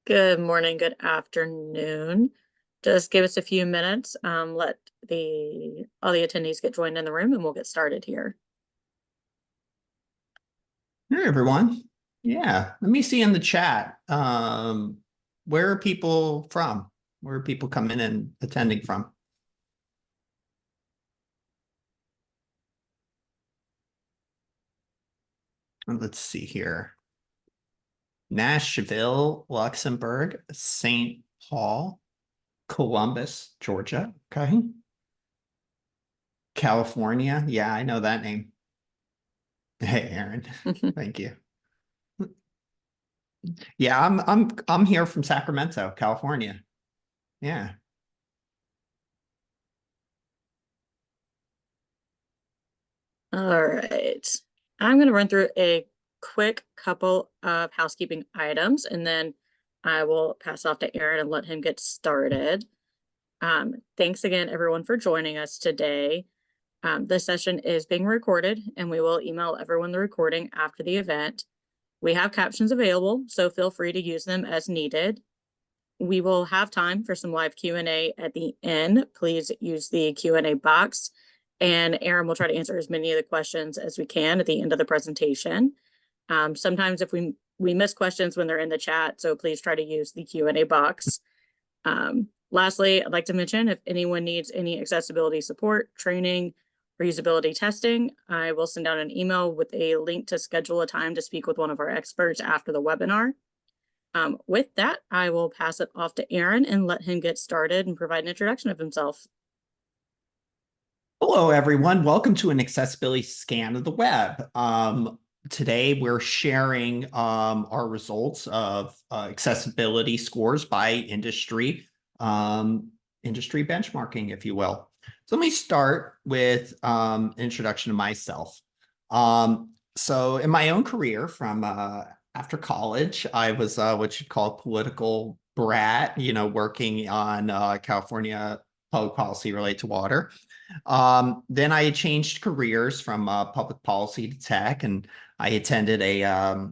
Good morning, good afternoon. Just give us a few minutes. Let all the attendees get joined in the room and we'll get started here. Hey, everyone. Yeah, let me see in the chat. Where are people from? Where are people coming and attending from? Let's see here. Nashville, Luxembourg, St. Paul, Columbus, Georgia. Okay. California. Yeah, I know that name. Hey, Aaron. Thank you. Yeah, I'm here from Sacramento, California. Yeah. All right. I'm going to run through a quick couple of housekeeping items and then I will pass off to Aaron and let him get started. Thanks again, everyone, for joining us today. This session is being recorded and we will email everyone the recording after the event. We have captions available, so feel free to use them as needed. We will have time for some live Q&A at the end. Please use the Q&A box, and Aaron will try to answer as many of the questions as we can at the end of the presentation. Sometimes if we miss questions when they're in the chat, so please try to use the Q&A box. Lastly, I'd like to mention if anyone needs any accessibility support, training, or usability testing, I will send out an email with a link to schedule a time to speak with one of our experts after the webinar. With that, I will pass it off to Aaron and let him get started and provide an introduction of himself. Hello, everyone. Welcome to an accessibility scan of the web. Today, we're sharing our results of accessibility scores by industry, industry benchmarking, if you will. So let me start with an introduction to myself. So in my own career from after college, I was what you'd call a political brat, working on California public policy related to water. Then I changed careers from public policy to tech, and I attended a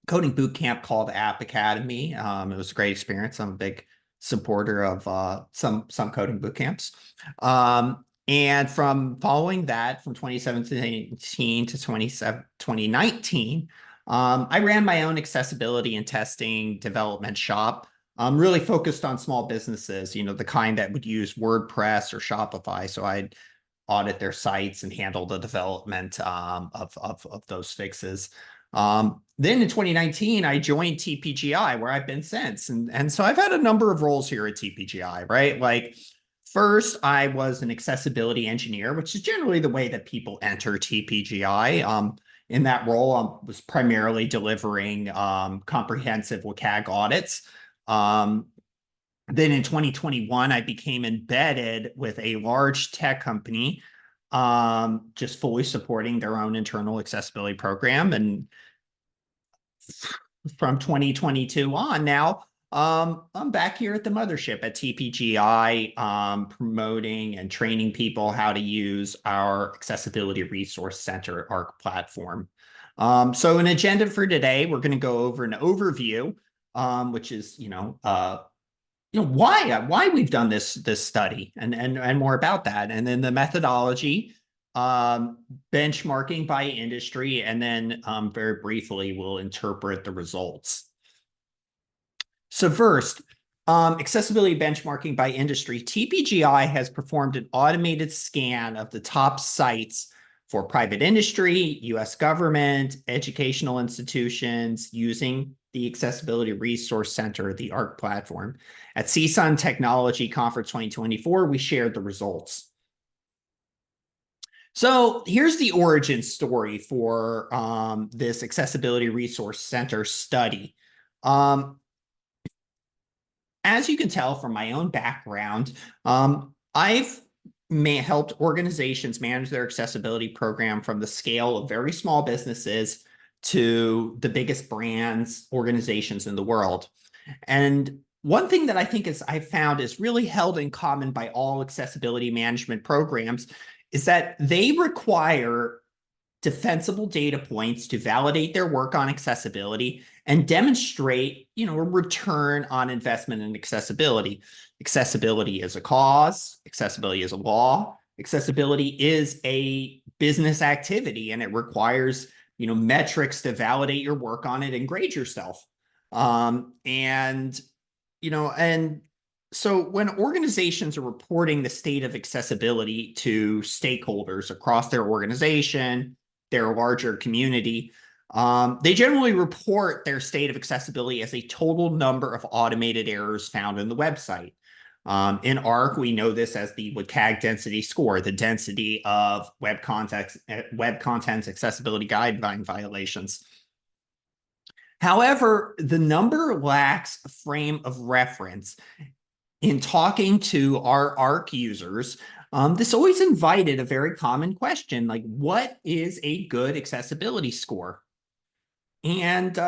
coding boot camp called App Academy. It was a great experience. I'm a big supporter of some coding boot camps. And from following that, from 2017 to 2019, I ran my own accessibility and testing development shop. Really focused on small businesses, the kind that would use WordPress or Shopify. So I'd audit their sites and handle the development of those fixes. Then in 2019, I joined TPGI, where I've been since. And so I've had a number of roles here at TPGI, right? Like, first, I was an accessibility engineer, which is generally the way that people enter TPGI. In that role, I was primarily delivering comprehensive WCAG audits. Then in 2021, I became embedded with a large tech company, just fully supporting their own internal accessibility program. And from 2022 on now, I'm back here at the mothership at TPGI, promoting and training people how to use our Accessibility Resource Center, ARC platform. So an agenda for today, we're going to go over an overview, which is, why we've done this study and more about that, and then the methodology, benchmarking by industry, and then very briefly we'll interpret the results. So first, accessibility benchmarking by industry. TPGI has performed an automated scan of the top sites for private industry, US government, educational institutions using the Accessibility Resource Center, the ARC platform. At CSUN Technology Conference 2024, we shared the results. So here's the origin story for this Accessibility Resource Center study. As you can tell from my own background, I've helped organizations manage their accessibility program from the scale of very small businesses to the biggest brands, organizations in the world. And one thing that I think I've found is really held in common by all accessibility management programs is that they require defensible data points to validate their work on accessibility and demonstrate, a return on investment in accessibility. Accessibility is a cause, accessibility is a law, accessibility is a business activity, and it requires, metrics to validate your work on it and grade yourself. And so when organizations are reporting the state of accessibility to stakeholders across their organization, their larger community, they generally report their state of accessibility as a total number of automated errors found in the website. In ARC, we know this as the WCAG density score, the density of web content accessibility guideline violations. However, the number lacks a frame of reference. In talking to our ARC users, this always invited a very common question, like, what is a good accessibility score? And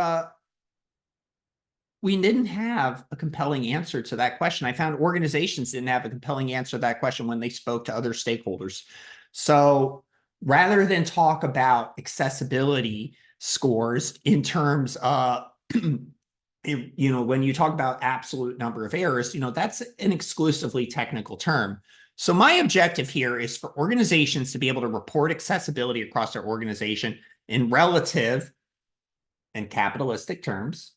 we didn't have a compelling answer to that question. I found organizations didn't have a compelling answer to that question when they spoke to other stakeholders. So rather than talk about accessibility scores in terms of when you talk about absolute number of errors, that's an exclusively technical term. So my objective here is for organizations to be able to report accessibility across their organization in relative and capitalistic terms,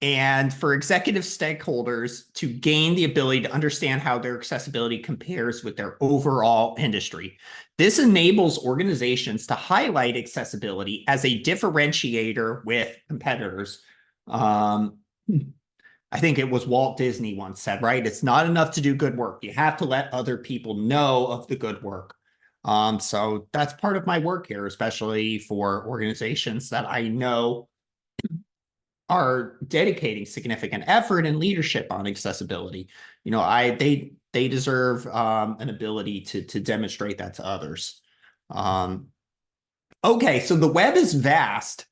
and for executive stakeholders to gain the ability to understand how their accessibility compares with their overall industry. This enables organizations to highlight accessibility as a differentiator with competitors. I think it was Walt Disney once said, right? It's not enough to do good work. You have to let other people know of the good work. So that's part of my work here, especially for organizations that I know are dedicating significant effort and leadership on accessibility. They deserve an ability to demonstrate that to others. Okay, so the web is vast,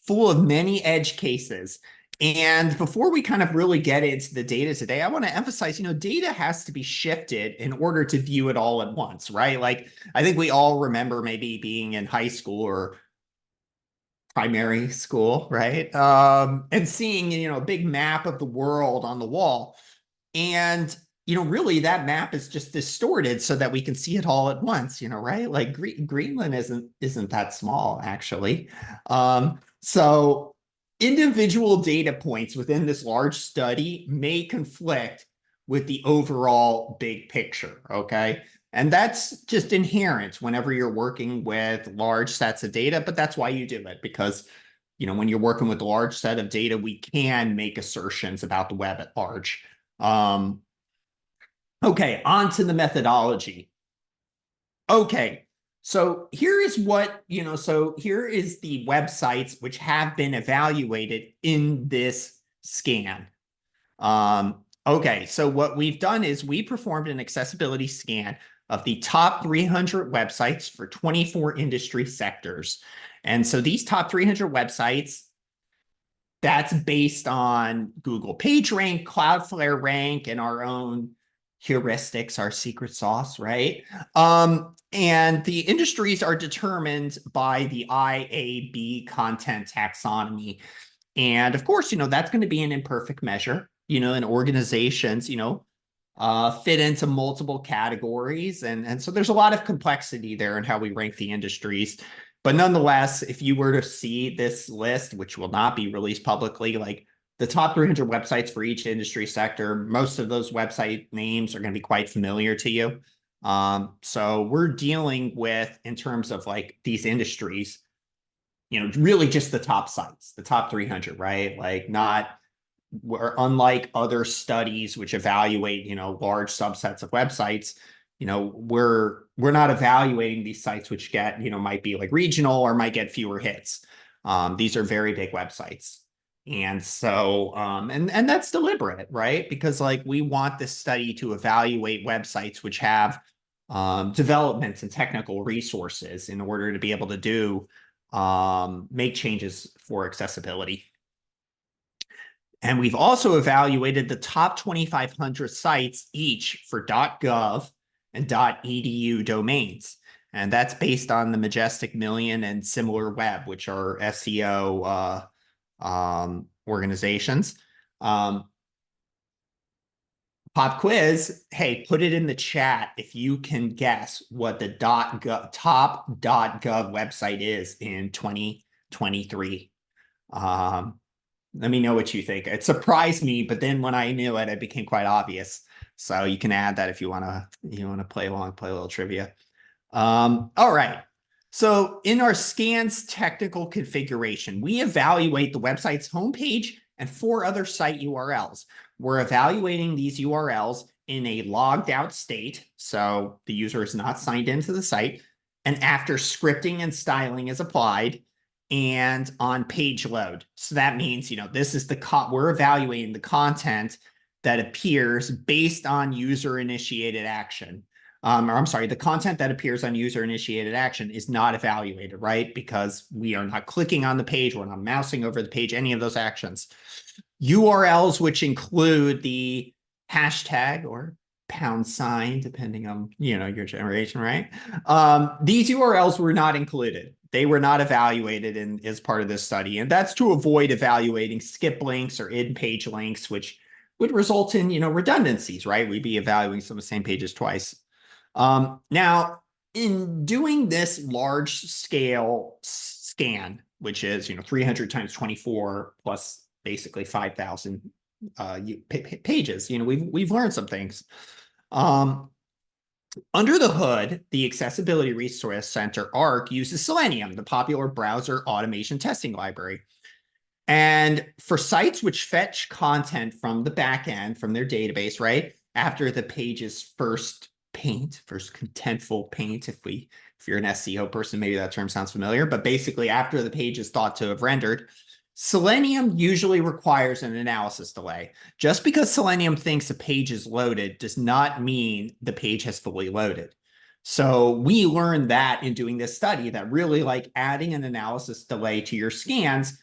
full of many edge cases. And before we kind of really get into the data today, I want to emphasize, data has to be shifted in order to view it all at once, right? Like, I think we all remember maybe being in high school or primary school, right? And seeing, a big map of the world on the wall. And, really that map is just distorted so that we can see it all at once, right? Like Greenland isn't that small, actually. So individual data points within this large study may conflict with the overall big picture, okay? And that's just inherent whenever you're working with large sets of data, but that's why you do it, because, when you're working with a large set of data, we can make assertions about the web at large. Okay, on to the methodology. Okay, so here is what, so here is the websites which have been evaluated in this scan. Okay, so what we've done is we performed an accessibility scan of the top 300 websites for 24 industry sectors. And so these top 300 websites, that's based on Google PageRank, Cloudflare Rank, and our own heuristics, our secret sauce, right? And the industries are determined by the IAB content taxonomy. And of course, that's going to be an imperfect measure, and organizations, fit into multiple categories. And so there's a lot of complexity there in how we rank the industries. But nonetheless, if you were to see this list, which will not be released publicly, like the top 300 websites for each industry sector, most of those website names are going to be quite familiar to you. So we're dealing with, in terms of like these industries, really just the top sites, the top 300, right? Like unlike other studies which evaluate, large subsets of websites, we're not evaluating these sites which get, might be like regional or might get fewer hits. These are very big websites. And so, and that's deliberate, right? Because like we want this study to evaluate websites which have developments and technical resources in order to be able to do make changes for accessibility. And we've also evaluated the top 2,500 sites each for .gov and .edu domains. And that's based on the Majestic Million and SimilarWeb, which are SEO organizations. Pop quiz, hey, put it in the chat if you can guess what the top.gov website is in 2023. Let me know what you think. It surprised me, but then when I knew it, it became quite obvious. So you can add that if you want to play along, play a little trivia. All right. So in our scans technical configuration, we evaluate the website's homepage and 4 other site URLs. We're evaluating these URLs in a logged out state, so the user is not signed into the site, and after scripting and styling is applied, and on page load. So that means, this is we're evaluating the content that appears based on user initiated action. Or I'm sorry, the content that appears on user initiated action is not evaluated, right? Because we are not clicking on the page, we're not mousing over the page, any of those actions. URLs, which include the hashtag or #, depending on, your generation, right? These URLs were not included. They were not evaluated as part of this study. And that's to avoid evaluating skip links or in-page links, which would result in, redundancies, right? We'd be evaluating some of the same pages twice. Now, in doing this large scale scan, which is, 300 times 24 plus basically 5,000 pages, we've learned some things. Under the hood, the Accessibility Resource Center, ARC, uses Selenium, the popular browser automation testing library. And for sites which fetch content from the backend, from their database, right, after the page's first contentful paint, if you're an SEO person, maybe that term sounds familiar, but basically after the page is thought to have rendered, Selenium usually requires an analysis delay. Just because Selenium thinks a page is loaded does not mean the page has fully loaded. So we learned that in doing this study, that really adding an analysis delay to your scans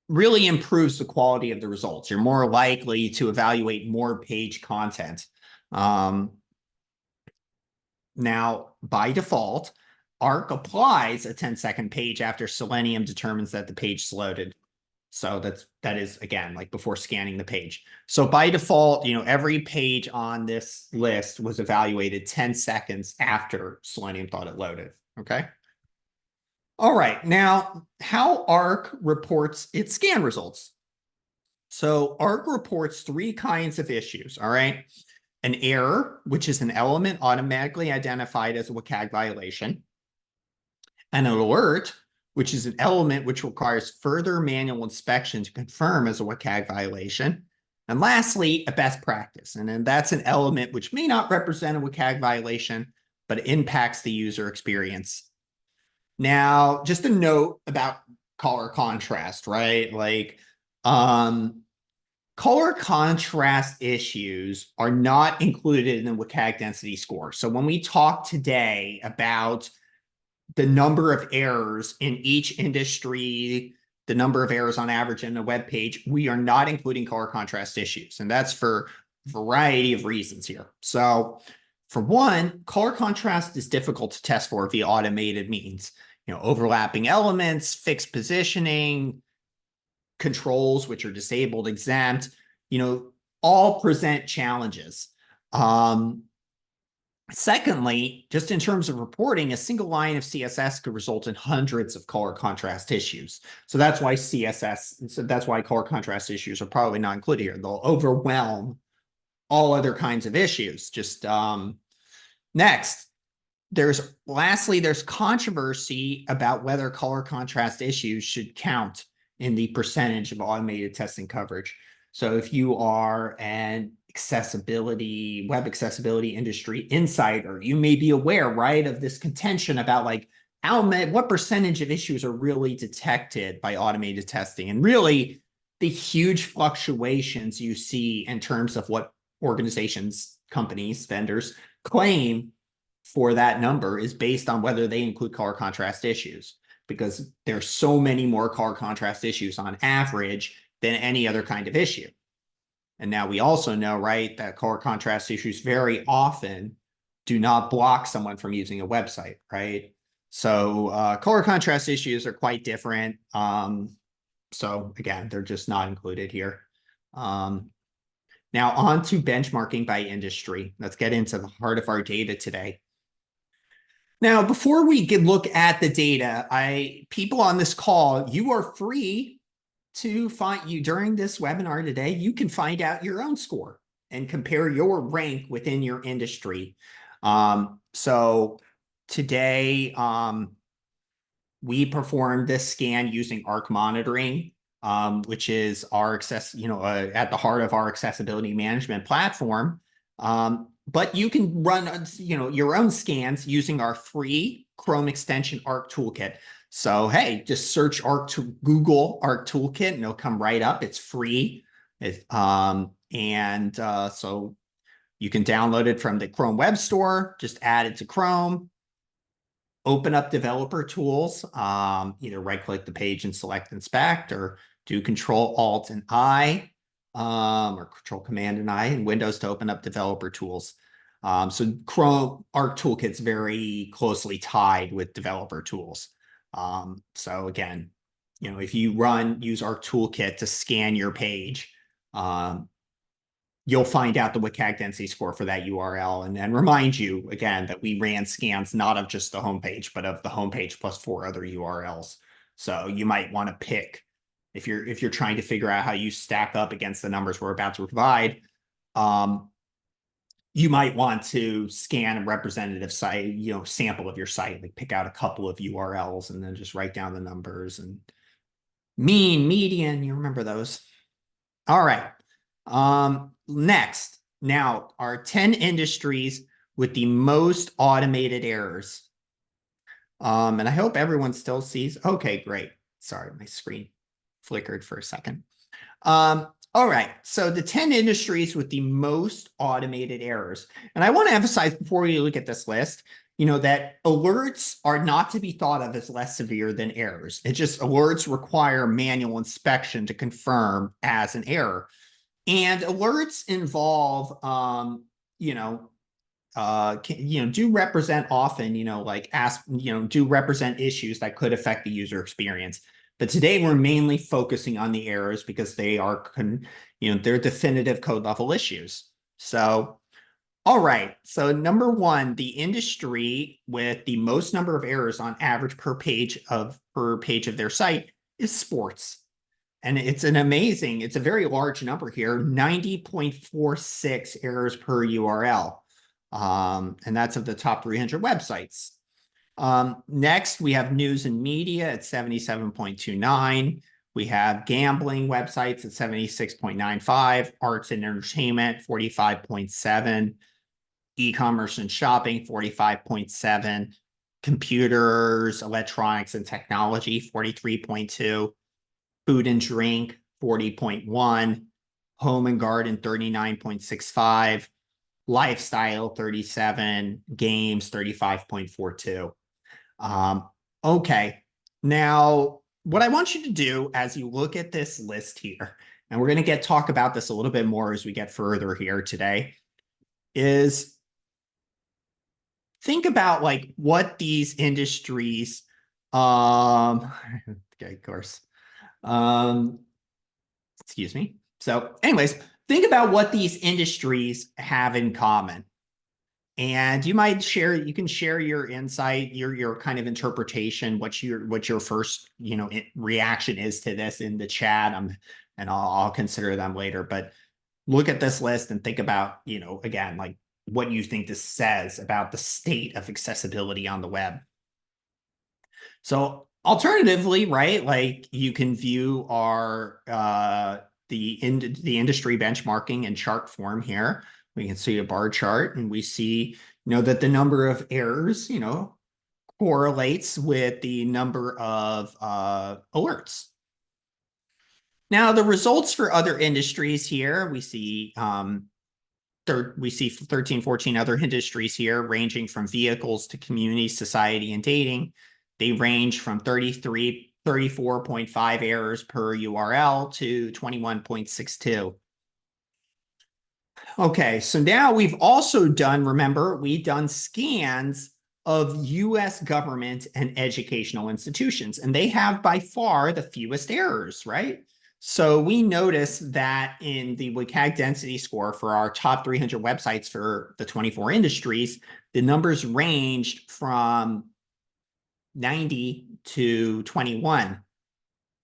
really improves the quality of the results. You're more likely to evaluate more page content. Now, by default, ARC applies a 10-second page after Selenium determines that the page is loaded. So that is, again, before scanning the page. So by default, every page on this list was evaluated 10 seconds after Selenium thought it loaded, okay? All right, now, how ARC reports its scan results. So ARC reports 3 kinds of issues, all right? An error, which is an element automatically identified as a WCAG violation. An alert, which is an element which requires further manual inspection to confirm as a WCAG violation. And lastly, a best practice. And then that's an element which may not represent a WCAG violation, but it impacts the user experience. Now, just a note about color contrast, right? Color contrast issues are not included in the WCAG density score. So when we talk today about the number of errors in each industry, the number of errors on average in a web page, we are not including color contrast issues. And that's for a variety of reasons here. So for one, color contrast is difficult to test for via automated means. Overlapping elements, fixed positioning, controls which are disabled, exempt, all present challenges. Secondly, just in terms of reporting, a single line of CSS could result in hundreds of color contrast issues. So that's why color contrast issues are probably not included here. They'll overwhelm all other kinds of issues. Just next, lastly, there's controversy about whether color contrast issues should count in the percentage of automated testing coverage. So if you are an web accessibility industry insider, you may be aware, right, of this contention about what percentage of issues are really detected by automated testing, and really the huge fluctuations you see in terms of what organizations, companies, vendors claim for that number is based on whether they include color contrast issues, because there's so many more color contrast issues on average than any other kind of issue. And now we also know, right, that color contrast issues very often do not block someone from using a website, right? So color contrast issues are quite different. So again, they're just not included here. Now on to benchmarking by industry. Let's get into the heart of our data today. Now, before we can look at the data, people on this call, you are free to find you during this webinar today. You can find out your own score and compare your rank within your industry. So today, we performed this scan using ARC monitoring, which is our at the heart of our accessibility management platform. But you can run, your own scans using our free Chrome extension ARC Toolkit. So, hey, just search Google ARC Toolkit and it'll come right up. It's free. So you can download it from the Chrome Web Store, just add it to Chrome, open up developer tools, either right click the page and select inspect, or do Control Alt and I, or Control Command and I in Windows to open up developer tools. So Chrome ARC Toolkit's very closely tied with developer tools. So again, if you use ARC Toolkit to scan your page, you'll find out the WCAG density score for that URL, and then remind you again that we ran scans not of just the homepage, but of the homepage plus 4 other URLs. So you might want to pick, if you're trying to figure out how you stack up against the numbers we're about to provide, you might want to scan a representative site, sample of your site, like pick out a couple of URLs and then just write down the numbers and mean, median, you remember those. All right. Next, now our 10 industries with the most automated errors. And I hope everyone still sees. Okay, great. Sorry, my screen flickered for a second. All right, so the 10 industries with the most automated errors. And I want to emphasize before we look at this list, that alerts are not to be thought of as less severe than errors. It just alerts require manual inspection to confirm as an error. And alerts involve, do represent often, do represent issues that could affect the user experience. But today we're mainly focusing on the errors because they are, they're definitive code level issues. So, all right. So number one, the industry with the most number of errors on average per page of their site is sports. And it's a very large number here, 90.46 errors per URL. And that's of the top 300 websites. Next, we have news and media at 77.29. We have gambling websites at 76.95, arts and entertainment, 45.7, e-commerce and shopping, 45.7, computers, electronics and technology, 43.2, food and drink, 40.1, home and garden, 39.65, lifestyle, 37, games, 35.42. Okay, now what I want you to do as you look at this list here, and we're going to talk about this a little bit more as we get further here today, is think about like what these industries, okay, of course. Excuse me. So anyways, think about what these industries have in common. And you can share your insight, your kind of interpretation, what your first, reaction is to this in the chat. And I'll consider them later, but look at this list and think about, again, like what you think this says about the state of accessibility on the web. So alternatively, right, like you can view our the industry benchmarking in chart form here. We can see a bar chart and we see, that the number of errors, correlates with the number of alerts. Now, the results for other industries here, we see 13, 14 other industries here, ranging from vehicles to community, society, and dating. They range from 34.5 errors per URL to 21.62. Okay, so now we've also done, remember, we've done scans of US government and educational institutions, and they have by far the fewest errors, right? So we notice that in the WCAG density score for our top 300 websites for the 24 industries, the numbers ranged from 90 to 21,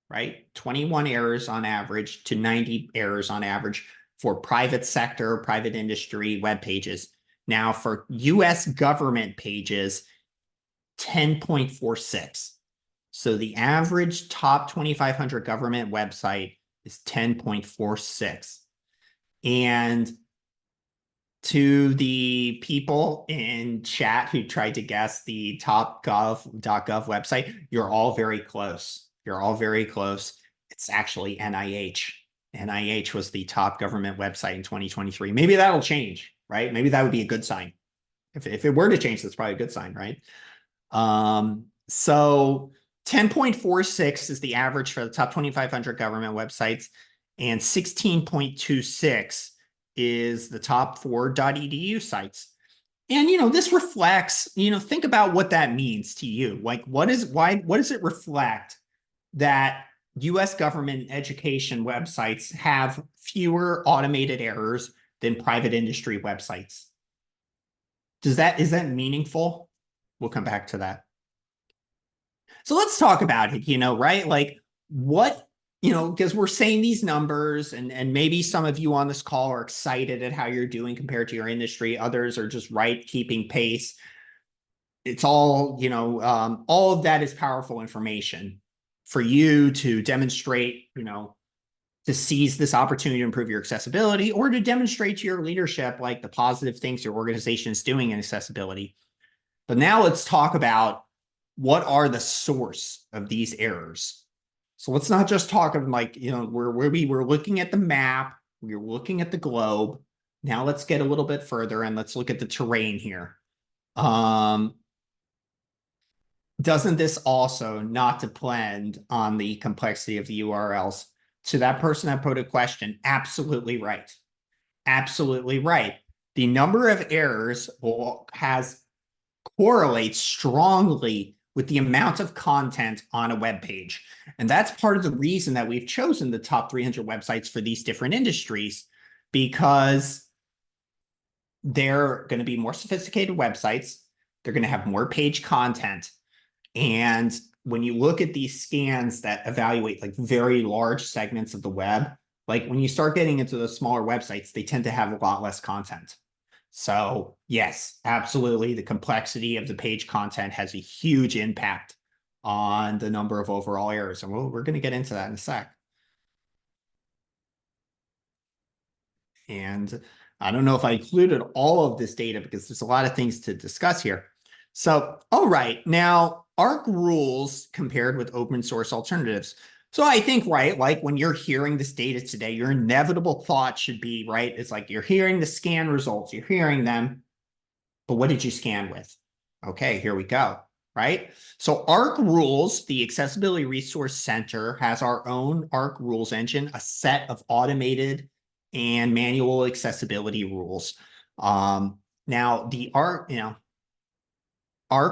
right? 21 errors on average to 90 errors on average for private sector, private industry web pages. Now for US government pages, 10.46. So the average top 2,500 government website is 10.46. And to the people in chat who tried to guess the top gov.gov website, you're all very close. You're all very close. It's actually NIH. NIH was the top government website in 2023. Maybe that'll change, right? Maybe that would be a good sign. If it were to change, that's probably a good sign, right? So 10.46 is the average for the top 2,500 government websites, and 16.26 is the top 4.edu sites. And, this reflects, think about what that means to you. Like, what does it reflect that US government education websites have fewer automated errors than private industry websites? Is that meaningful? We'll come back to that. So let's talk about it, right? Like what, because we're saying these numbers and maybe some of you on this call are excited at how you're doing compared to your industry. Others are just keeping pace. It's all, all of that is powerful information for you to demonstrate, to seize this opportunity to improve your accessibility or to demonstrate to your leadership, like the positive things your organization is doing in accessibility. But now let's talk about what are the source of these errors. So let's not just talk of we're looking at the map, we're looking at the globe. Now let's get a little bit further and let's look at the terrain here. Doesn't this also not depend on the complexity of the URLs? To that person that put a question, absolutely right. Absolutely right. The number of errors correlates strongly with the amount of content on a web page. And that's part of the reason that we've chosen the top 300 websites for these different industries, because they're going to be more sophisticated websites. They're going to have more page content. And when you look at these scans that evaluate like very large segments of the web, like when you start getting into the smaller websites, they tend to have a lot less content. So yes, absolutely. The complexity of the page content has a huge impact on the number of overall errors. And we're going to get into that in a sec. And I don't know if I included all of this data because there's a lot of things to discuss here. So, all right, now ARC rules compared with open source alternatives. So I think, right, like when you're hearing this data today, your inevitable thought should be, right, it's like you're hearing the scan results, you're hearing them, but what did you scan with? Okay, here we go, right? So ARC rules, the Accessibility Resource Center has our own ARC rules engine, a set of automated and manual accessibility rules. Now the ARC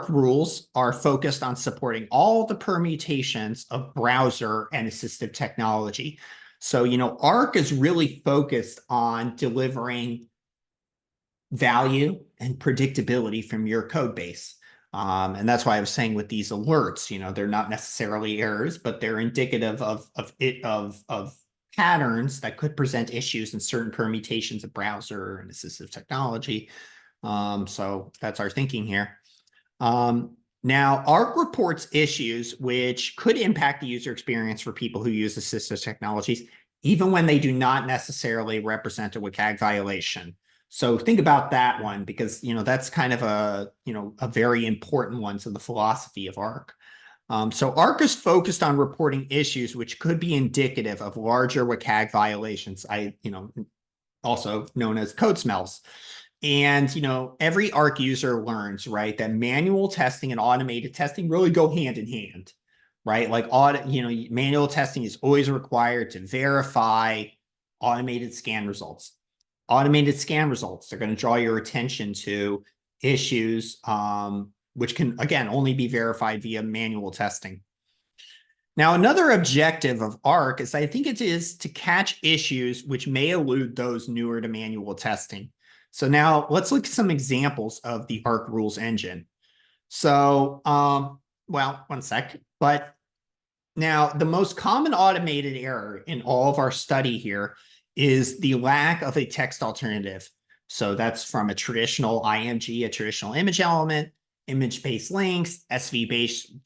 rules are focused on supporting all the permutations of browser and assistive technology. So, ARC is really focused on delivering value and predictability from your code base. And that's why I was saying with these alerts, they're not necessarily errors, but they're indicative of patterns that could present issues in certain permutations of browser and assistive technology. So that's our thinking here. Now, ARC reports issues which could impact the user experience for people who use assistive technologies, even when they do not necessarily represent a WCAG violation. So think about that one, because that's kind of a very important one to the philosophy of ARC. So ARC is focused on reporting issues which could be indicative of larger WCAG violations, also known as code smells. And, every ARC user learns, right, that manual testing and automated testing really go hand in hand, right? Like, manual testing is always required to verify automated scan results. Automated scan results are going to draw your attention to issues which can, again, only be verified via manual testing. Now, another objective of ARC is I think it is to catch issues which may elude those newer to manual testing. So now let's look at some examples of the ARC rules engine. So, well, one sec, but now the most common automated error in all of our study here is the lack of a text alternative. So that's from a traditional IMG, a traditional image element, image-based links, SVG-based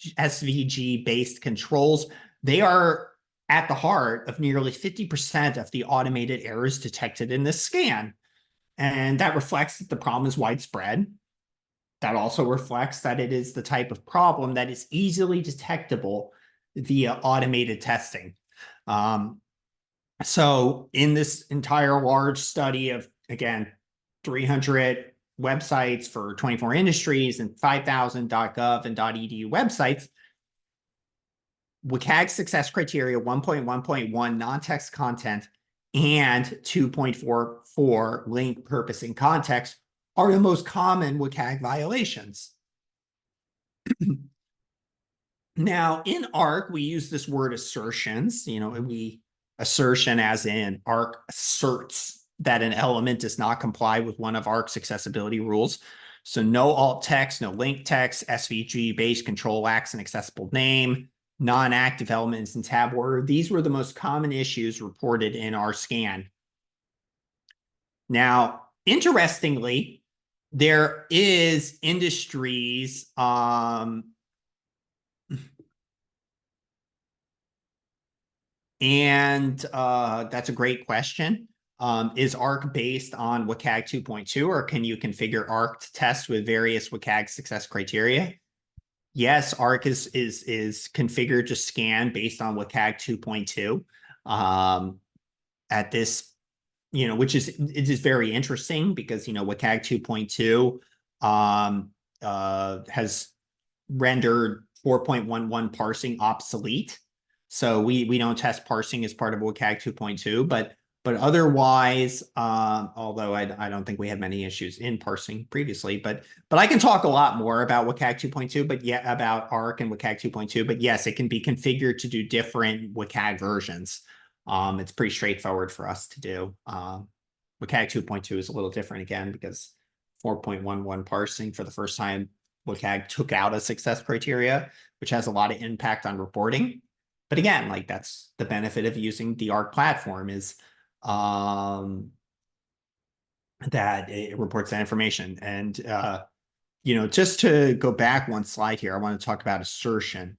controls. They are at the heart of nearly 50% of the automated errors detected in this scan. And that reflects that the problem is widespread. That also reflects that it is the type of problem that is easily detectable via automated testing. So in this entire large study of, again, 300 websites for 24 industries and 5,000 .gov and .edu websites, WCAG success criteria 1.1.1 non-text content and 2.44 link, purpose, and context are the most common WCAG violations. Now, in ARC, we use this word assertions. Assertion as in ARC asserts that an element does not comply with one of ARC's accessibility rules. So no alt text, no link text, SVG-based control lacks an accessible name, non-active elements in tab order. These were the most common issues reported in our scan. Now, interestingly, there is industries, and that's a great question. Is ARC based on WCAG 2.2, or can you configure ARC to test with various WCAG success criteria? Yes, ARC is configured to scan based on WCAG 2.2. At this, which is very interesting because WCAG 2.2 has rendered 4.11 parsing obsolete. So we don't test parsing as part of WCAG 2.2, but otherwise, although I don't think we had many issues in parsing previously, but I can talk a lot more about WCAG 2.2, but yeah, about ARC and WCAG 2.2. But yes, it can be configured to do different WCAG versions. It's pretty straightforward for us to do. WCAG 2.2 is a little different again because 4.11 parsing for the first time, WCAG took out a success criteria, which has a lot of impact on reporting. But again, like that's the benefit of using the ARC platform is that it reports that information. And, just to go back one slide here, I want to talk about assertion.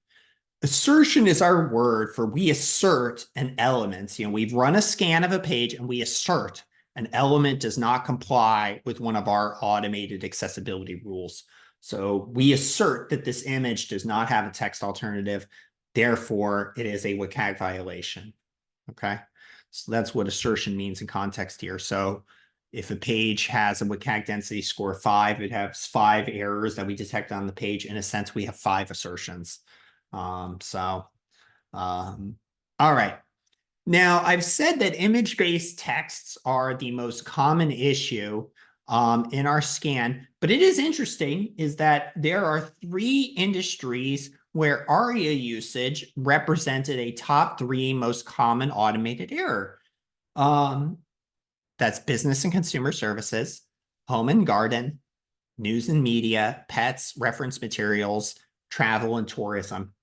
Assertion is our word for we assert an element. We've run a scan of a page and we assert an element does not comply with one of our automated accessibility rules. So we assert that this image does not have a text alternative. Therefore, it is a WCAG violation. Okay. So that's what assertion means in context here. So if a page has a WCAG density score 5, it has 5 errors that we detect on the page. In a sense, we have 5 assertions. All right. Now, I've said that image-based texts are the most common issue in our scan, but it is interesting is that there are 3 industries where ARIA usage represented a top 3 most common automated error. That's business and consumer services, home and garden, news and media, pets, reference materials, travel, and tourism.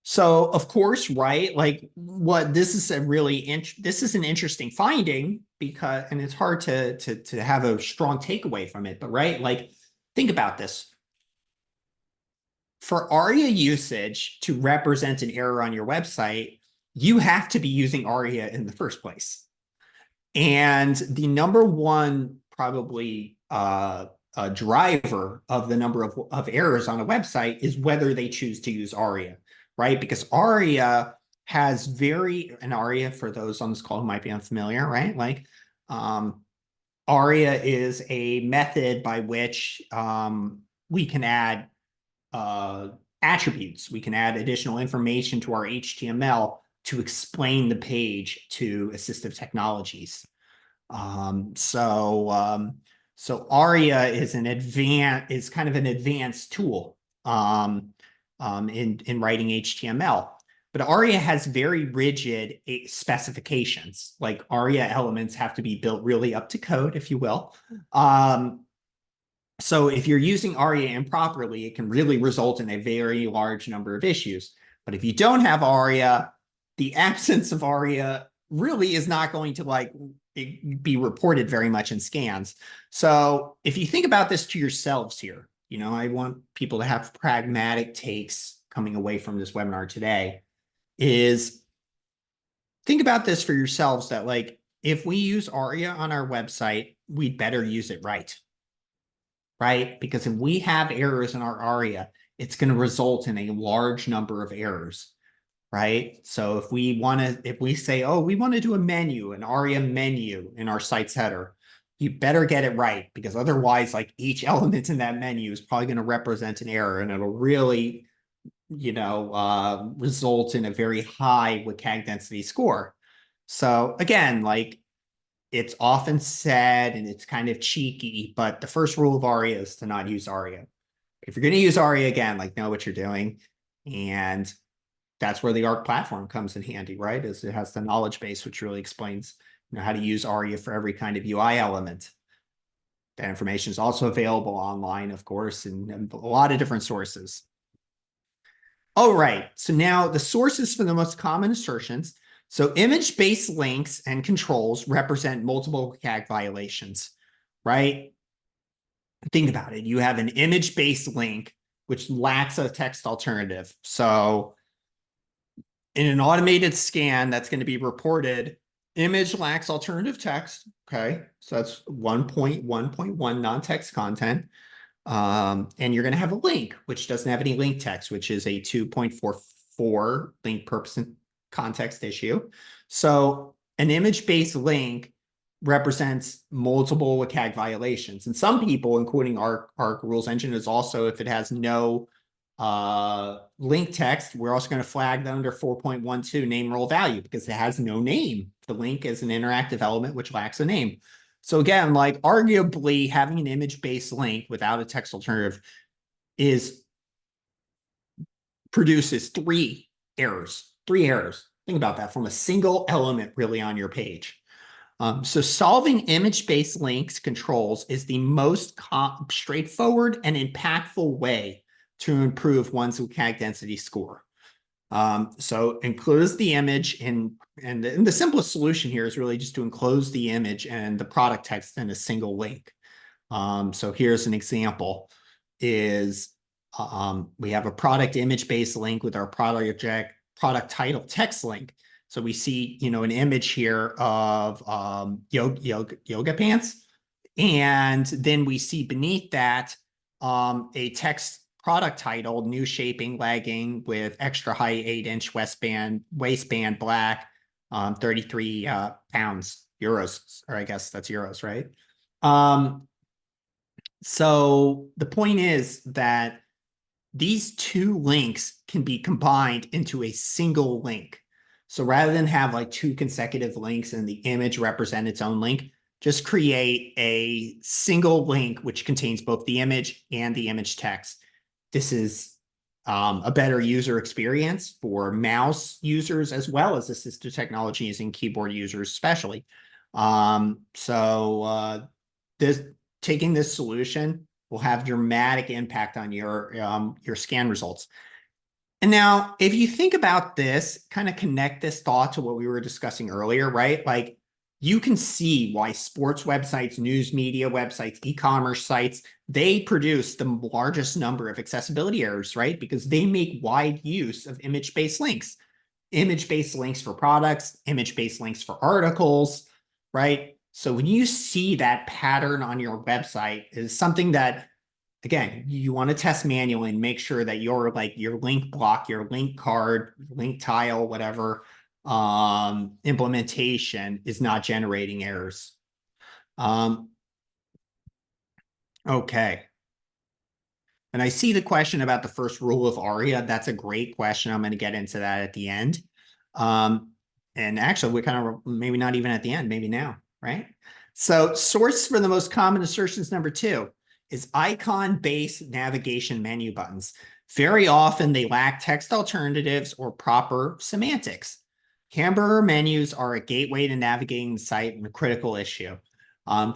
So, of course, right, like what this is this is an interesting finding because, and it's hard to have a strong takeaway from it, but right, like think about this. For ARIA usage to represent an error on your website, you have to be using ARIA in the first place. And the number one probably driver of the number of errors on a website is whether they choose to use ARIA, right? Because ARIA has ARIA, for those on this call who might be unfamiliar, right? Like ARIA is a method by which we can add attributes. We can add additional information to our HTML to explain the page to assistive technologies. So ARIA is is kind of an advanced tool in writing HTML. But ARIA has very rigid specifications. Like ARIA elements have to be built really up to code, if you will. So if you're using ARIA improperly, it can really result in a very large number of issues. But if you don't have ARIA, the absence of ARIA really is not going to be reported very much in scans. So if you think about this to yourselves here, I want people to have pragmatic takes coming away from this webinar today, is think about this for yourselves, that if we use ARIA on our website, we'd better use it right? Because if we have errors in our ARIA, it's going to result in a large number of errors, right? So if we say, oh, we want to do an ARIA menu in our site's header, you better get it right, because otherwise, each element in that menu is probably going to represent an error, and it'll really, result in a very high WCAG density score. So again, it's often said, and it's kind of cheeky, but the first rule of ARIA is to not use ARIA. If you're going to use ARIA again, know what you're doing. And that's where the ARC platform comes in handy, right? Is it has the knowledge base, which really explains how to use ARIA for every kind of UI element. That information is also available online, of course, in a lot of different sources. All right, so now the sources for the most common assertions. So image-based links and controls represent multiple WCAG violations, right? Think about it. You have an image-based link which lacks a text alternative. So in an automated scan, that's going to be reported, image lacks alternative text. Okay, so that's 1.1.1 non-text content. And you're going to have a link, which doesn't have any link text, which is a 2.44 link purpose and context issue. So an image-based link represents multiple WCAG violations. And some people, including our rules engine, is also, if it has no link text, we're also going to flag that under 4.12 name role value, because it has no name. The link is an interactive element which lacks a name. So again, arguably having an image-based link without a text alternative produces three errors. Think about that, from a single element really on your page. So solving image-based links controls is the most straightforward and impactful way to improve one's WCAG density score. So enclose the image and the simplest solution here is really just to enclose the image and the product text in a single link. So here's an example: we have a product image-based link with our product title text link. So we see, an image here of yoga pants, and then we see beneath that a text product title, new shaping legging with extra height, 8-inch waistband, black, 33 pounds, euros, or I guess that's euros, right? So the point is that these two links can be combined into a single link. So rather than have two consecutive links and the image represent its own link, just create a single link which contains both the image and the image text. This is a better user experience for mouse users as well as assistive technologies and keyboard users especially. Taking this solution will have dramatic impact on your scan results. And now, if you think about this, kind of connect this thought to what we were discussing earlier, right? You can see why sports websites, news media websites, e-commerce sites, they produce the largest number of accessibility errors, right? Because they make wide use of image-based links. Image-based links for products, image-based links for articles, right? So when you see that pattern on your website, is something that, again, you want to test manually and make sure that your link block, your link card, link tile, whatever, implementation is not generating errors. Okay. And I see the question about the first rule of ARIA. That's a great question. I'm going to get into that at the end. And actually, we're kind of maybe not even at the end, maybe now, right? So source for the most common assertions number 2 is icon-based navigation menu buttons. Very often they lack text alternatives or proper semantics. Hamburger menus are a gateway to navigating the site and a critical issue.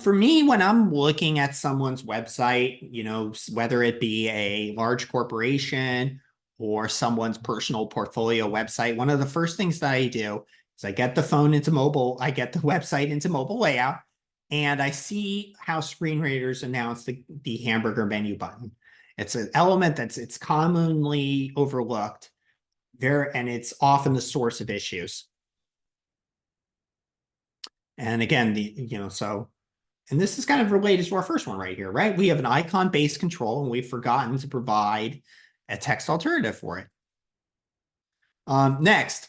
For me, when I'm looking at someone's website, you know, whether it be a large corporation or someone's personal portfolio website, one of the first things that I do is I get the phone into mobile, I get the website into mobile layout, and I see how screen readers announce the hamburger menu button. It's an element it's commonly overlooked there, and it's often the source of issues. And again, and this is kind of related to our first one right here, right? We have an icon-based control, and we've forgotten to provide a text alternative for it. Next,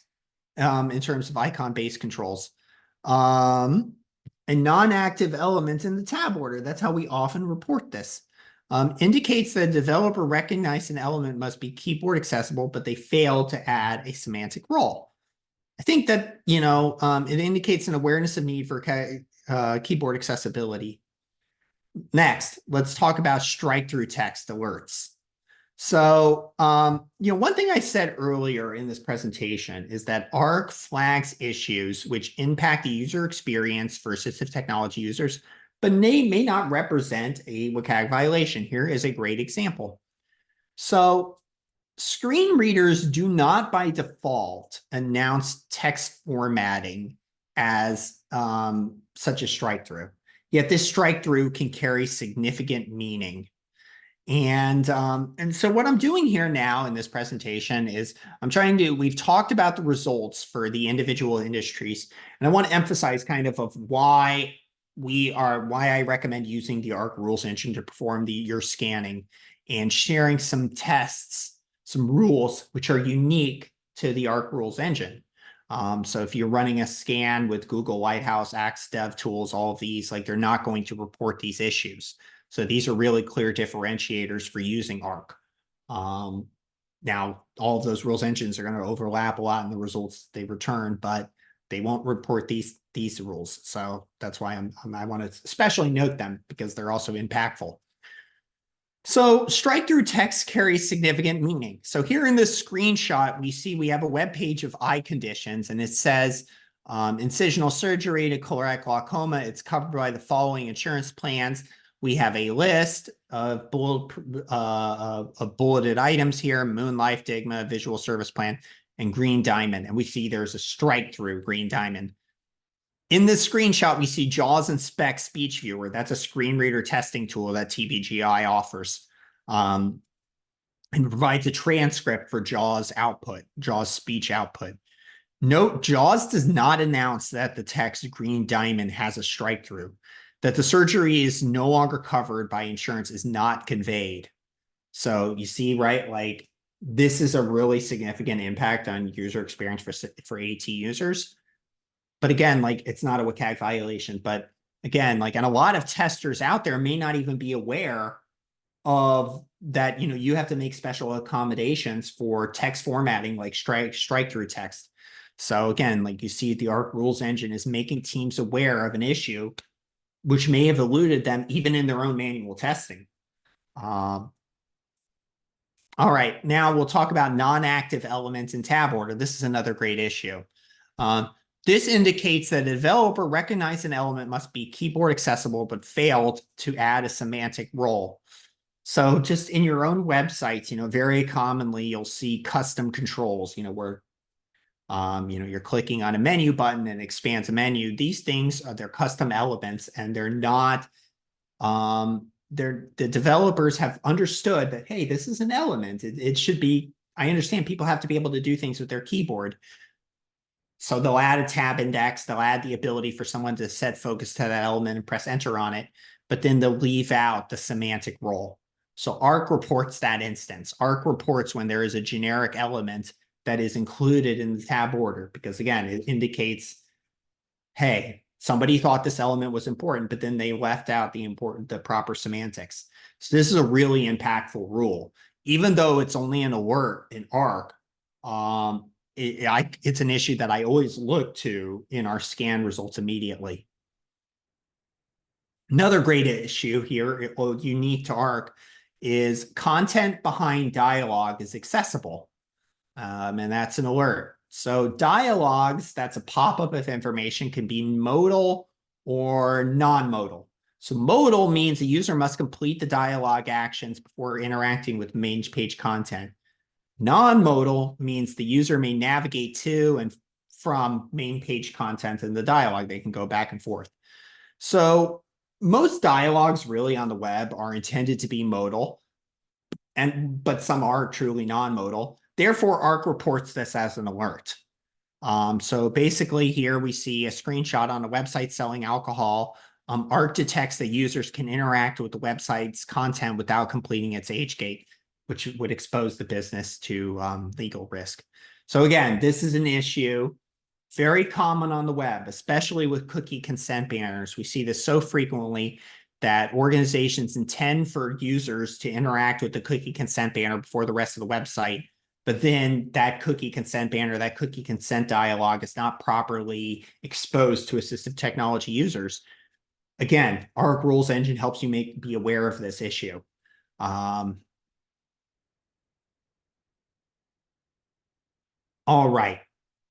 in terms of icon-based controls, a non-active element in the tab order, that's how we often report this, indicates that a developer recognized an element must be keyboard accessible, but they failed to add a semantic role. I think that, it indicates an awareness of need for keyboard accessibility. Next, let's talk about strike-through text alerts. So, one thing I said earlier in this presentation is that ARC flags issues which impact the user experience for assistive technology users, but may not represent a WCAG violation. Here is a great example. So, screen readers do not by default announce text formatting as such a strike-through. Yet this strike-through can carry significant meaning. And so what I'm doing here now in this presentation is we've talked about the results for the individual industries, and I want to emphasize kind of why I recommend using the ARC rules engine to perform your scanning, and sharing some tests, some rules which are unique to the ARC rules engine. So if you're running a scan with Google Lighthouse, Axe DevTools, all of these, like, they're not going to report these issues. So these are really clear differentiators for using ARC. Now, all of those rules engines are going to overlap a lot in the results they return, but they won't report these rules. So that's why I want to especially note them, because they're also impactful. So strike-through text carries significant meaning. So here in this screenshot, we have a web page of eye conditions, and it says incisional surgery to choleratic glaucoma. It's covered by the following insurance plans. We have a list of bulleted items here: Moon Life, Digma, Visual Service Plan, and Green Diamond. And we see there's a strike-through Green Diamond. In this screenshot, we see JAWS Inspect Speech Viewer. That's a screen reader testing tool that TBGI offers, and provides a transcript for JAWS output, JAWS speech output. Note, JAWS does not announce that the text Green Diamond has a strike-through. That the surgery is no longer covered by insurance is not conveyed. So you see, right, like, this is a really significant impact on user experience for AT users. But again, like, it's not a WCAG violation. But again, like, and a lot of testers out there may not even be aware of that. You have to make special accommodations for text formatting, like strike-through text. So again, like, you see, the ARC rules engine is making teams aware of an issue which may have eluded them even in their own manual testing. All right, now we'll talk about non-active elements in tab order. This is another great issue. This indicates that a developer recognized an element must be keyboard accessible, but failed to add a semantic role. So just in your own websites, very commonly you'll see custom controls, where you're clicking on a menu button and expands a menu. These things they're custom elements, and they're not. The developers have understood that, hey, this is an element. It should be. I understand people have to be able to do things with their keyboard. So they'll add a tab index. They'll add the ability for someone to set focus to that element and press enter on it, but then they'll leave out the semantic role. So ARC reports that instance. ARC reports when there is a generic element that is included in the tab order, because again, it indicates, hey, somebody thought this element was important, but then they left out the proper semantics. So this is a really impactful rule. Even though it's only an alert in ARC, it's an issue that I always look to in our scan results immediately. Another great issue here, well, unique to ARC, is content behind dialogue is accessible. And that's an alert. So dialogues, that's a pop-up of information, can be modal or non-modal. So modal means the user must complete the dialogue actions before interacting with main page content. Non-modal means the user may navigate to and from main page content in the dialogue. They can go back and forth. So most dialogues really on the web are intended to be modal, but some are truly non-modal. Therefore, ARC reports this as an alert. So basically here we see a screenshot on a website selling alcohol. ARC detects that users can interact with the website's content without completing its age gate, which would expose the business to legal risk. So again, this is an issue very common on the web, especially with cookie consent banners. We see this so frequently that organizations intend for users to interact with the cookie consent banner before the rest of the website. But then that cookie consent banner, that cookie consent dialogue is not properly exposed to assistive technology users. Again, ARC Rules Engine helps you be aware of this issue. All right.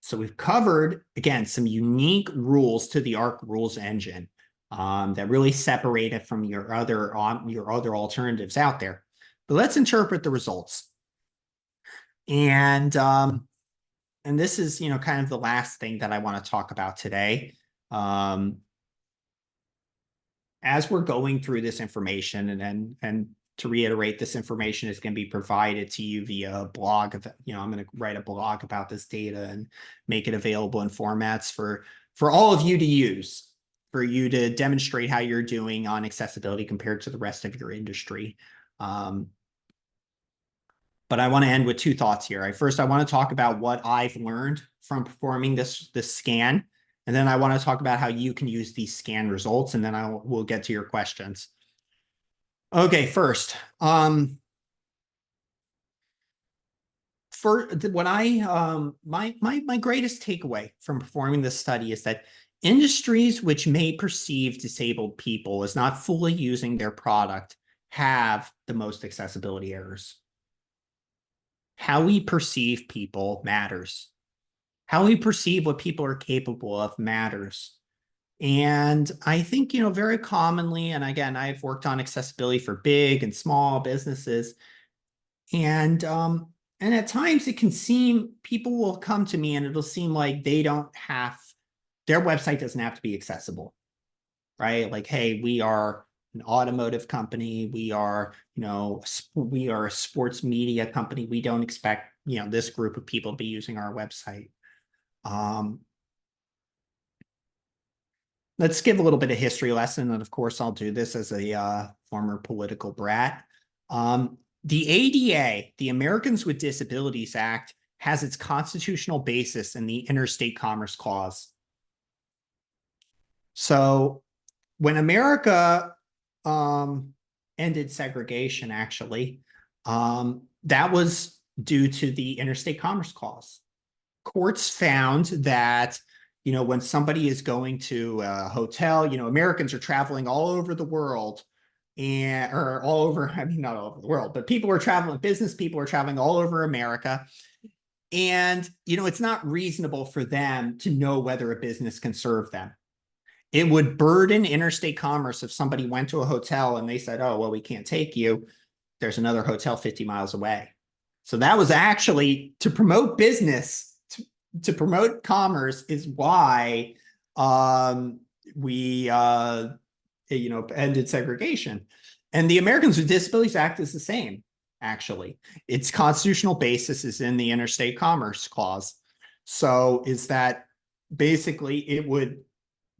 So we've covered, again, some unique rules to the ARC Rules Engine that really separate it from your other alternatives out there. But let's interpret the results. And this is, kind of the last thing that I want to talk about today. As we're going through this information, and to reiterate, this information is going to be provided to you via a blog. I'm going to write a blog about this data and make it available in formats for all of you to use, for you to demonstrate how you're doing on accessibility compared to the rest of your industry. But I want to end with two thoughts here. First, I want to talk about what I've learned from performing this scan. And then I want to talk about how you can use these scan results, and then we'll get to your questions. Okay, first, my greatest takeaway from performing this study is that industries which may perceive disabled people as not fully using their product have the most accessibility errors. How we perceive people matters. How we perceive what people are capable of matters. And I think, very commonly, and again, I've worked on accessibility for big and small businesses. And at times it can seem, people will come to me and it'll seem like their website doesn't have to be accessible, right? Like, hey, we are an automotive company. We are, we are a sports media company. We don't expect, this group of people to be using our website. Let's give a little bit of history lesson. And of course, I'll do this as a former political brat. The ADA, the Americans with Disabilities Act, has its constitutional basis in the Interstate Commerce Clause. So when America ended segregation, actually, that was due to the Interstate Commerce Clause. Courts found that, when somebody is going to a hotel, Americans are traveling all over the world, or all over, not all over the world, but business people are traveling all over America. And, it's not reasonable for them to know whether a business can serve them. It would burden interstate commerce if somebody went to a hotel and they said, oh, well, we can't take you. There's another hotel 50 miles away. So that was actually to promote business, to promote commerce, is why we ended segregation. And the Americans with Disabilities Act is the same, actually. Its constitutional basis is in the Interstate Commerce Clause. So is that basically it would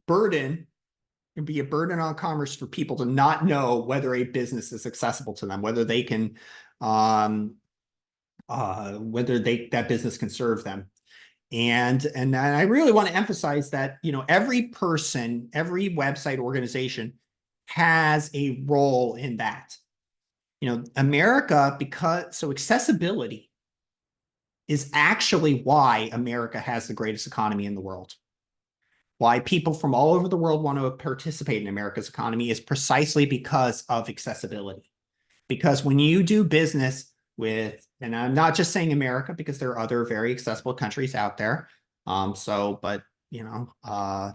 be a burden on commerce for people to not know whether a business is accessible to them, whether they can, that business can serve them. And I really want to emphasize that, every person, every website organization has a role in that. America, so accessibility is actually why America has the greatest economy in the world. why people from all over the world want to participate in America's economy is precisely because of accessibility. Because when you do business with, and I'm not just saying America, because there are other very accessible countries out there. But I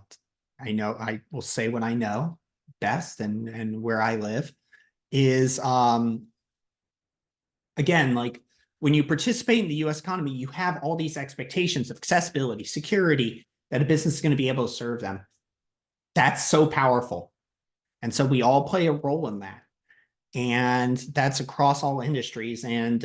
know I will say what I know best and where I live is again, like when you participate in the US economy, you have all these expectations of accessibility, security, that a business is going to be able to serve them. That's so powerful. And so we all play a role in that. And that's across all industries. And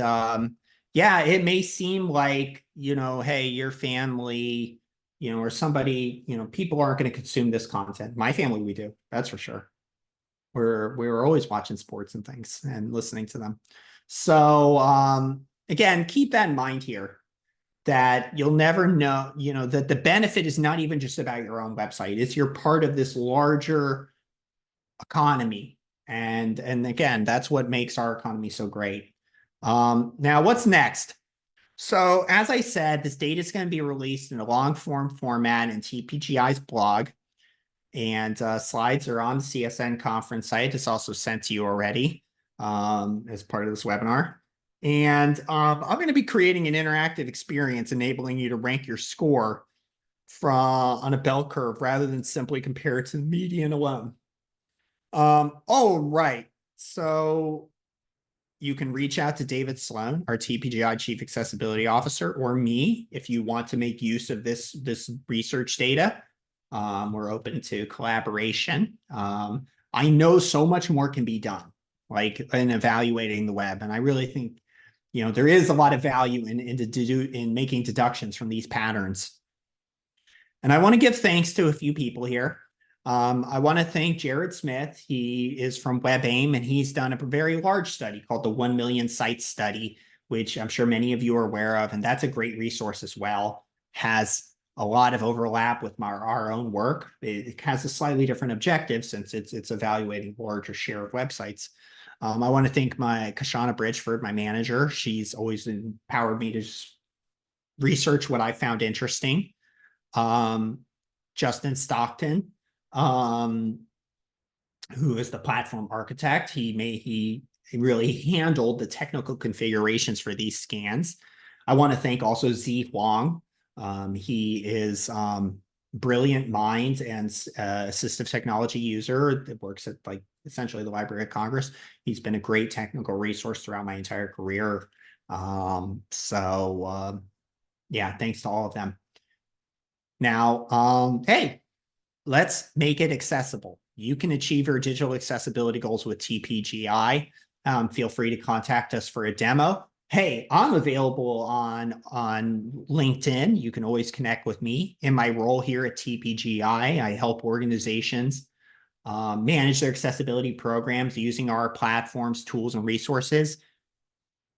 yeah, it may seem like, hey, your family, or somebody, people aren't going to consume this content. My family, we do, that's for sure. We're always watching sports and things and listening to them. So again, keep that in mind here, that you'll never know, that the benefit is not even just about your own website. It's you're part of this larger economy. And again, that's what makes our economy so great. Now, what's next? So as I said, this data is going to be released in a long form format in TPGI's blog. And slides are on the CSN conference site. It's also sent to you already as part of this webinar. And I'm going to be creating an interactive experience enabling you to rank your score on a bell curve rather than simply compare it to the median alone. Oh, right. So you can reach out to David Sloan, our TPGI Chief Accessibility Officer, or me if you want to make use of this research data. We're open to collaboration. I know so much more can be done, like in evaluating the web. And I really think, there is a lot of value in making deductions from these patterns. And I want to give thanks to a few people here. I want to thank Jared Smith. He is from WebAIM, and he's done a very large study called the 1 Million Sites Study, which I'm sure many of you are aware of. And that's a great resource as well. Has a lot of overlap with our own work. It has a slightly different objective since it's evaluating a larger share of websites. I want to thank my Kashana Bridgeford, my manager. She's always empowered me to just research what I found interesting. Justin Stockton, who is the platform architect. He really handled the technical configurations for these scans. I want to thank also Z Huang. He is brilliant mind and assistive technology user that works at essentially the Library of Congress. He's been a great technical resource throughout my entire career. Yeah, thanks to all of them. Now, hey, let's make it accessible. You can achieve your digital accessibility goals with TPGI. Feel free to contact us for a demo. Hey, I'm available on LinkedIn. You can always connect with me. In my role here at TPGI, I help organizations manage their accessibility programs using our platforms, tools, and resources.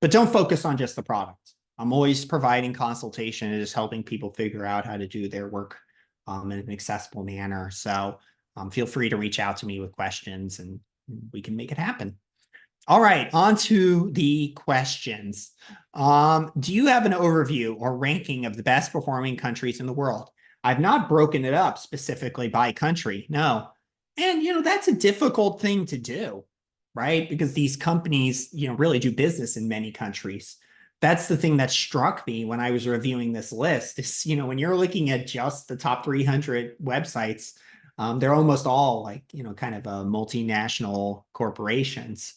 But don't focus on just the product. I'm always providing consultation and just helping people figure out how to do their work in an accessible manner. So feel free to reach out to me with questions and we can make it happen. All right, on to the questions. Do you have an overview or ranking of the best performing countries in the world? I've not broken it up specifically by country, no. And, that's a difficult thing to do, right? Because these companies, really do business in many countries. That's the thing that struck me when I was reviewing this list is, when you're looking at just the top 300 websites, they're almost all kind of multinational corporations.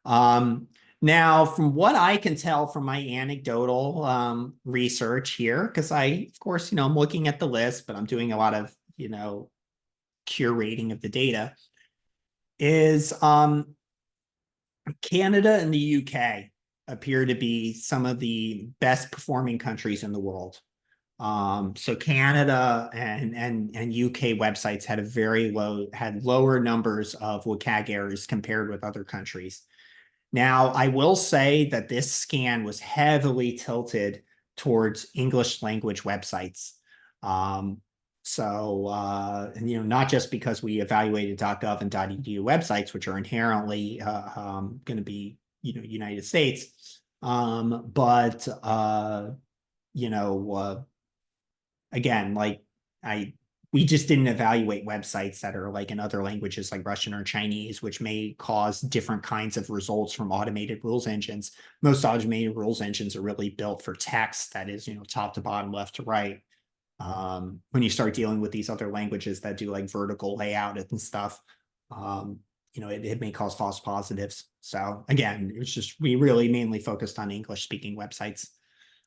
Now, from what I can tell from my anecdotal research here, because of course, I'm looking at the list, but I'm doing a lot of, curating of the data, is Canada and the UK appear to be some of the best performing countries in the world. So Canada and UK websites had lower numbers of WCAG errors compared with other countries. Now, I will say that this scan was heavily tilted towards English language websites. Not just because we evaluated .gov and .edu websites, which are inherently going to be, United States, again, we just didn't evaluate websites that are like in other languages like Russian or Chinese, which may cause different kinds of results from automated rules engines. Most automated rules engines are really built for text that is, top to bottom, left to right. When you start dealing with these other languages that do like vertical layout and stuff, it may cause false positives. So again, it's just, we really mainly focused on English speaking websites.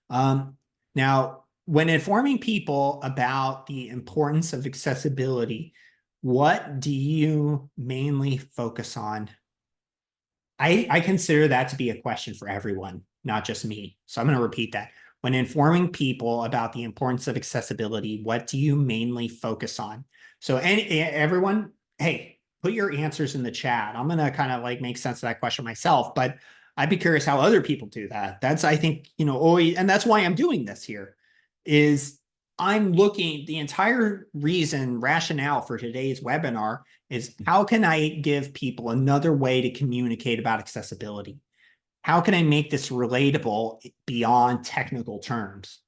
Now, when informing people about the importance of accessibility, what do you mainly focus on? I consider that to be a question for everyone, not just me. So I'm going to repeat that. When informing people about the importance of accessibility, what do you mainly focus on? So everyone, hey, put your answers in the chat. I'm going to kind of like make sense of that question myself, but I'd be curious how other people do that. That's, I think, always, and that's why I'm doing this here, is I'm looking, the entire rationale for today's webinar is how can I give people another way to communicate about accessibility? How can I make this relatable beyond technical terms?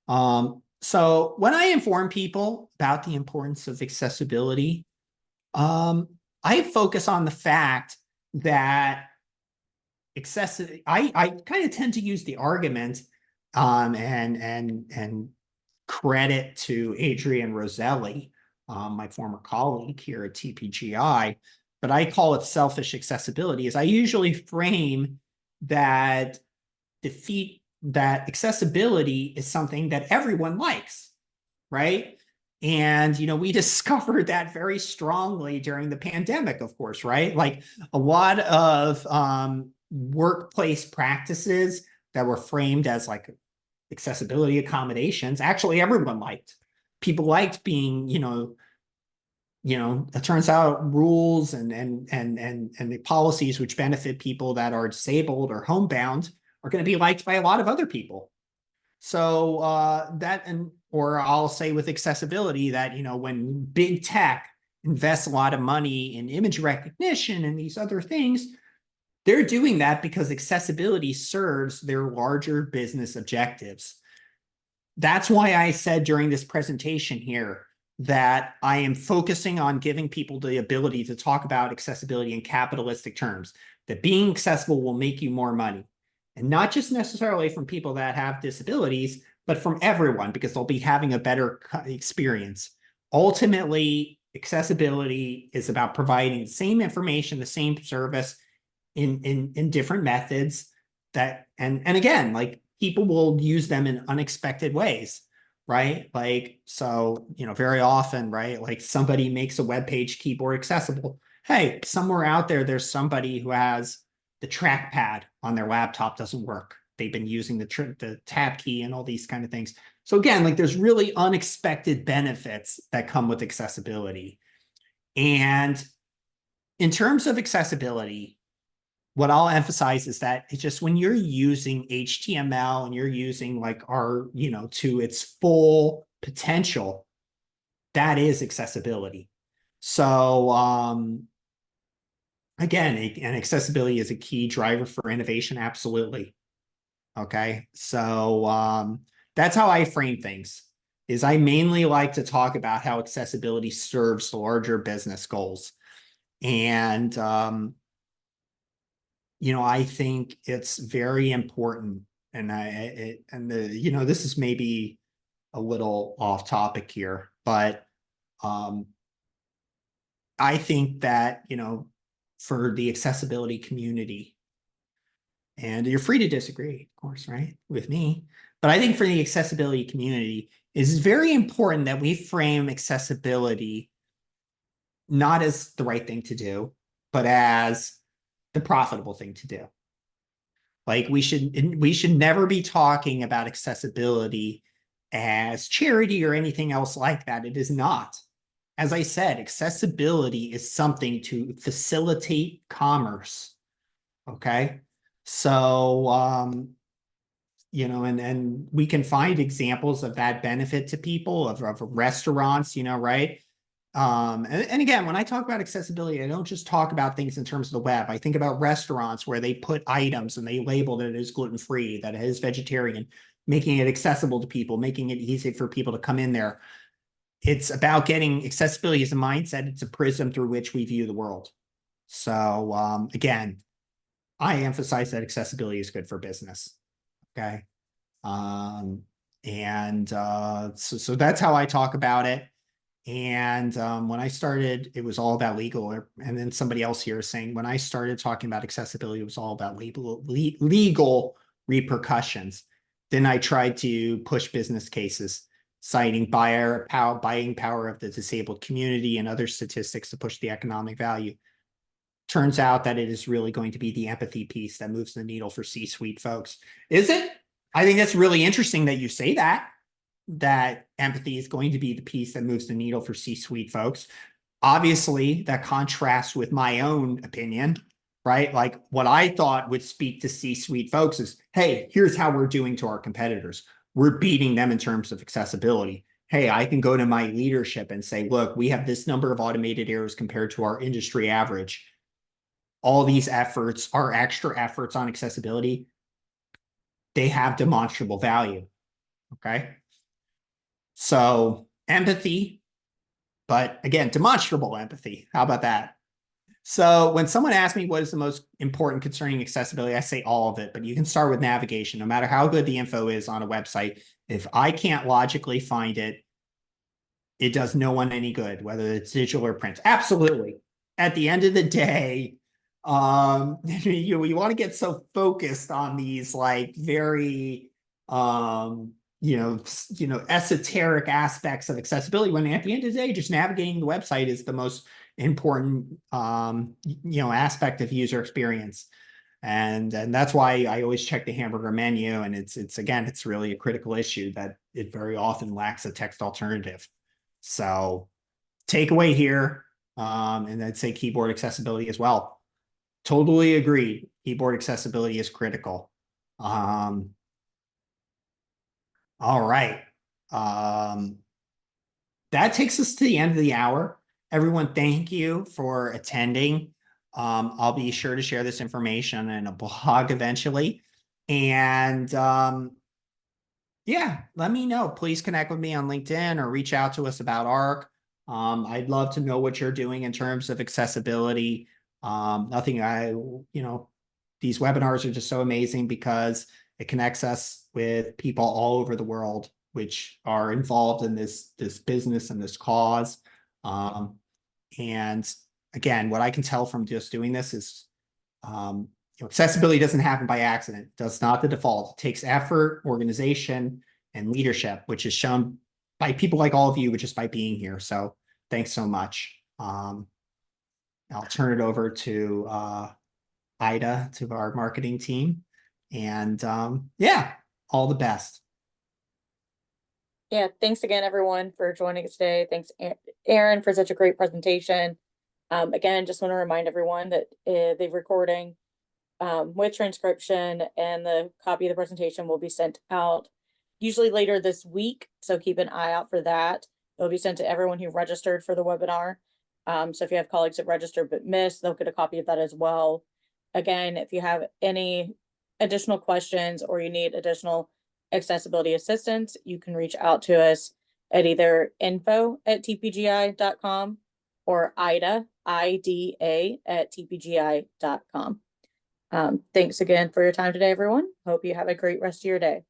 So when I inform people about the importance of accessibility, I focus on the fact that I kind of tend to use the argument and credit to Adrian Roselli, my former colleague here at TPGI, but I call it selfish accessibility, is I usually frame that accessibility is something that everyone likes, right? And, we discovered that very strongly during the pandemic, of course, right? Like a lot of workplace practices that were framed as like accessibility accommodations, actually everyone liked. People liked being, it turns out rules and the policies which benefit people that are disabled or homebound are going to be liked by a lot of other people. So or I'll say with accessibility that, when big tech invests a lot of money in image recognition and these other things, they're doing that because accessibility serves their larger business objectives. That's why I said during this presentation here that I am focusing on giving people the ability to talk about accessibility in capitalistic terms, that being accessible will make you more money. And not just necessarily from people that have disabilities, but from everyone, because they'll be having a better experience. Ultimately, accessibility is about providing the same information, the same service in different methods that, and again, like people will use them in unexpected ways, right? Like, so, very often, right? Like somebody makes a web page keyboard accessible. Hey, somewhere out there, there's somebody who has the trackpad on their laptop doesn't work. They've been using the tab key and all these kind of things. So again, like there's really unexpected benefits that come with accessibility. And in terms of accessibility, what I'll emphasize is that it's just when you're using HTML and you're using like our, to its full potential, that is accessibility. So again, and accessibility is a key driver for innovation, absolutely. Okay, so that's how I frame things, is I mainly like to talk about how accessibility serves the larger business goals. And I think it's very important, and this is maybe a little off topic here, but I think that, for the accessibility community, and you're free to disagree, of course, right, with me, but I think for the accessibility community, it's very important that we frame accessibility not as the right thing to do, but as the profitable thing to do. Like we should never be talking about accessibility as charity or anything else like that. It is not. As I said, accessibility is something to facilitate commerce. Okay. So, and we can find examples of that benefit to people of restaurants, right? And again, when I talk about accessibility, I don't just talk about things in terms of the web. I think about restaurants where they put items and they label that it is gluten-free, that it is vegetarian, making it accessible to people, making it easy for people to come in there. it's about getting accessibility as a mindset. It's a prism through which we view the world. So again, I emphasize that accessibility is good for business. Okay. So that's how I talk about it. And when I started, it was all about legal. And then somebody else here is saying, when I started talking about accessibility, it was all about legal repercussions. Then I tried to push business cases, citing buying power of the disabled community and other statistics to push the economic value. Turns out that it is really going to be the empathy piece that moves the needle for C-suite folks. Is it? I think that's really interesting that you say that empathy is going to be the piece that moves the needle for C-suite folks. Obviously, that contrasts with my own opinion, right? Like what I thought would speak to C-suite folks is, hey, here's how we're doing to our competitors. We're beating them in terms of accessibility. Hey, I can go to my leadership and say, look, we have this number of automated errors compared to our industry average. All these efforts are extra efforts on accessibility. They have demonstrable value. Okay. So empathy, but again, demonstrable empathy. How about that? So when someone asks me what is the most important concerning accessibility, I say all of it, but you can start with navigation. No matter how good the info is on a website, if I can't logically find it, it does no one any good, whether it's digital or print. Absolutely. At the end of the day, you want to get so focused on these like very esoteric aspects of accessibility, when at the end of the day, just navigating the website is the most important aspect of user experience. And that's why I always check the hamburger menu. And it's really a critical issue that it very often lacks a text alternative. So takeaway here, and I'd say keyboard accessibility as well. Totally agreed. Keyboard accessibility is critical. All right. That takes us to the end of the hour. Everyone, thank you for attending. I'll be sure to share this information in a blog eventually. And yeah, let me know. Please connect with me on LinkedIn or reach out to us about ARC. I'd love to know what you're doing in terms of accessibility. These webinars are just so amazing because it connects us with people all over the world, which are involved in this business and this cause. And again, what I can tell from just doing this is accessibility doesn't happen by accident. That's not the default. It takes effort, organization, and leadership, which is shown by people like all of you, just by being here. So thanks so much. I'll turn it over to Ida, to our marketing team. And yeah, all the best. Yeah, thanks again, everyone, for joining us today. Thanks, Aaron, for such a great presentation. Again, just want to remind everyone that the recording with transcription and the copy of the presentation will be sent out usually later this week. So keep an eye out for that. It'll be sent to everyone who registered for the webinar. So if you have colleagues that registered but missed, they'll get a copy of that as well. Again, if you have any additional questions or you need additional accessibility assistance, you can reach out to us at either info@tpgi.com or IDA at tpgi.com. Thanks again for your time today, everyone. Hope you have a great rest of your day.